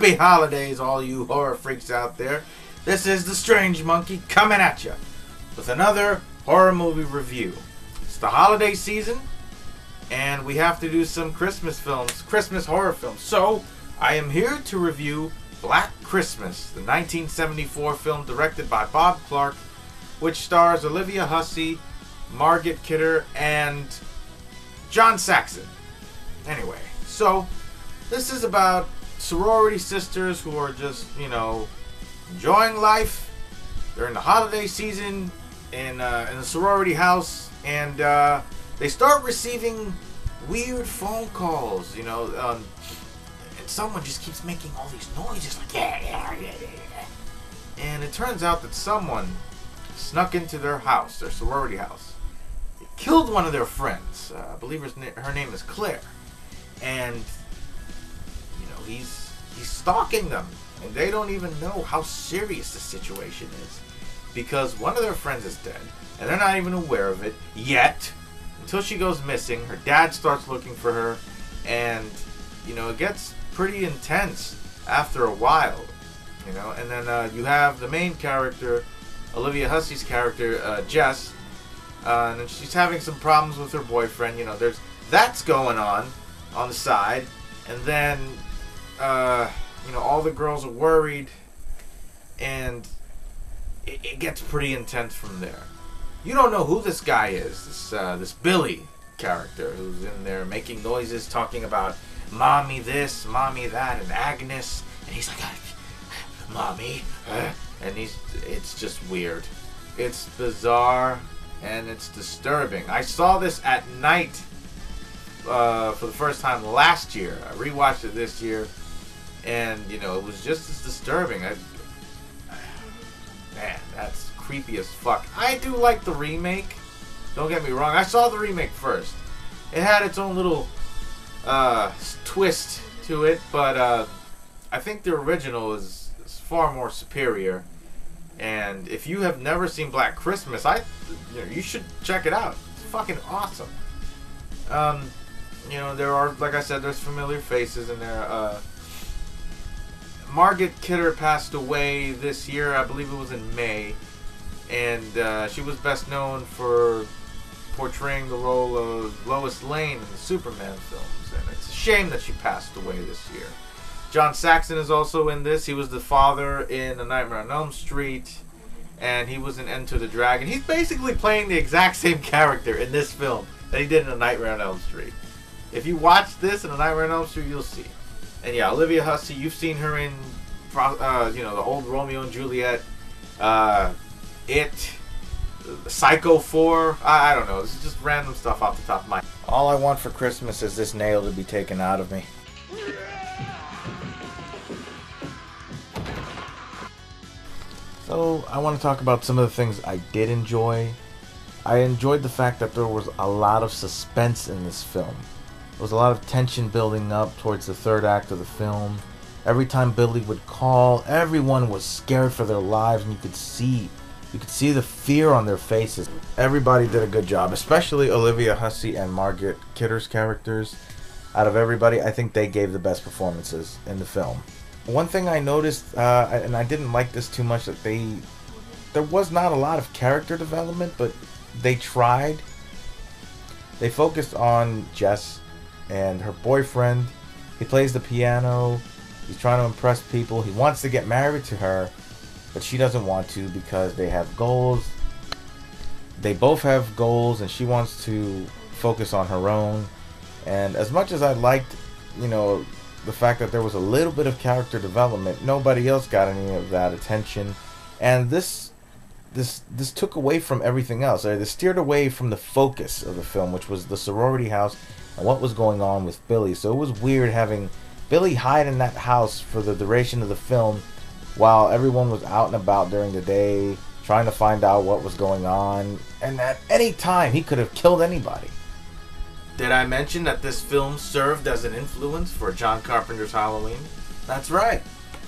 Happy holidays, all you horror freaks out there. This is the Strange Monkey coming at you with another horror movie review. It's the holiday season, and we have to do some Christmas films, Christmas horror films. So, I am here to review Black Christmas, the 1974 film directed by Bob Clark, which stars Olivia Hussey, Margot Kidder, and John Saxon. Anyway, so this is about sorority sisters who are just, enjoying life. They're in the holiday season in the sorority house, and they start receiving weird phone calls, and someone just keeps making all these noises like yeah. And it turns out that someone snuck into their house, their sorority house. They killed one of their friends. I believe her name is Claire. And he's stalking them, and they don't even know how serious the situation is, because one of their friends is dead, and they're not even aware of it yet until she goes missing. Her dad starts looking for her, and it gets pretty intense after a while, and then you have the main character, Olivia Hussey's character, Jess, and then she's having some problems with her boyfriend. That's going on the side, and then all the girls are worried, and it gets pretty intense from there. You don't know who this guy is, this Billy character who's in there making noises, talking about mommy this, mommy that, and Agnes, and he's like, mommy, and it's just weird. It's bizarre, and it's disturbing. I saw this at night for the first time last year. I rewatched it this year, and it was just as disturbing. Man, that's creepy as fuck. I do like the remake, don't get me wrong. I saw the remake first. It had its own little twist to it, but I think the original is far more superior. And if you have never seen Black Christmas, you should check it out. It's fucking awesome. There are, like I said, there's familiar faces in there. Margot Kidder passed away this year. I believe it was in May. And she was best known for portraying the role of Lois Lane in the Superman films. And it's a shame that she passed away this year. John Saxon is also in this. He was the father in A Nightmare on Elm Street. And he was in Enter the Dragon. He's basically playing the exact same character in this film that he did in A Nightmare on Elm Street. If you watch this in A Nightmare on Elm Street, you'll see. And yeah, Olivia Hussey, you've seen her in, the old Romeo and Juliet, It, Psycho 4. I don't know. This is just random stuff off the top of my head. All I want for Christmas is this nail to be taken out of me. So, I want to talk about some of the things I did enjoy. I enjoyed the fact that there was a lot of suspense in this film. There was a lot of tension building up towards the third act of the film. Every time Billy would call, everyone was scared for their lives, and you could see the fear on their faces. Everybody did a good job, especially Olivia Hussey and Margot Kidder's characters. Out of everybody, I think they gave the best performances in the film. One thing I noticed, and I didn't like this too much, that there was not a lot of character development, but they tried. They focused on Jess and her boyfriend. He plays the piano. He's trying to impress people. He wants to get married to her, but she doesn't want to because they have goals. They both have goals, and she wants to focus on her own. And as much as I liked, the fact that there was a little bit of character development, nobody else got any of that attention. And this took away from everything else. They steered away from the focus of the film, which was the sorority house and what was going on with Billy. So it was weird having Billy hide in that house for the duration of the film while everyone was out and about during the day trying to find out what was going on. And at any time, he could have killed anybody. Did I mention that this film served as an influence for John Carpenter's Halloween? That's right.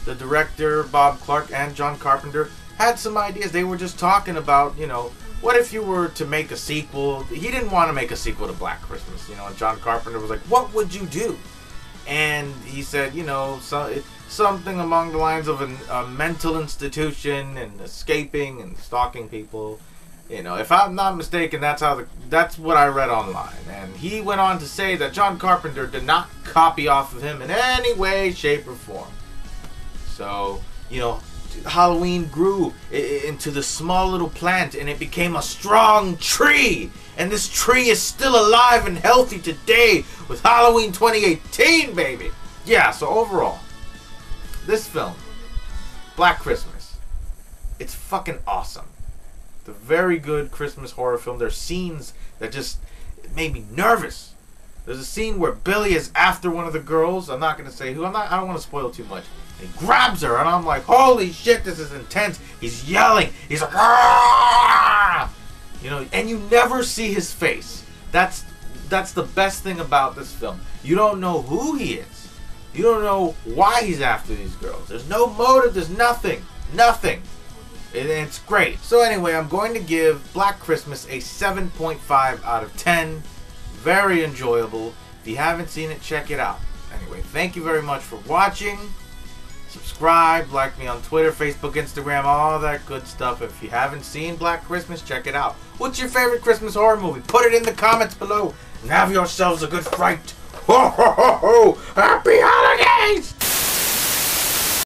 The director, Bob Clark, and John Carpenter had some ideas. They were just talking about, what if you were to make a sequel? He didn't want to make a sequel to Black Christmas, and John Carpenter was like, what would you do? And he said, something along the lines of a mental institution and escaping and stalking people. You know, if I'm not mistaken, that's what I read online. And he went on to say that John Carpenter did not copy off of him in any way, shape, or form. So, you know, Halloween grew into the small little plant, and it became a strong tree. And this tree is still alive and healthy today with Halloween 2018, baby. Yeah, so overall, this film, Black Christmas, it's fucking awesome. It's a very good Christmas horror film. There's scenes that just made me nervous. There's a scene where Billy is after one of the girls. I'm not going to say who. I don't want to spoil too much. And he grabs her, and I'm like, holy shit, this is intense. He's yelling. He's like, ah! You know, and you never see his face. That's the best thing about this film. You don't know who he is. You don't know why he's after these girls. There's no motive. There's nothing. Nothing. And it's great. So anyway, I'm going to give Black Christmas a 7.5 out of 10. Very enjoyable. If you haven't seen it, check it out. Anyway, thank you very much for watching. Subscribe, like me on Twitter, Facebook, Instagram, all that good stuff. If you haven't seen Black Christmas, check it out. What's your favorite Christmas horror movie? Put it in the comments below. And have yourselves a good fright. Ho, ho, ho, ho. Happy holidays!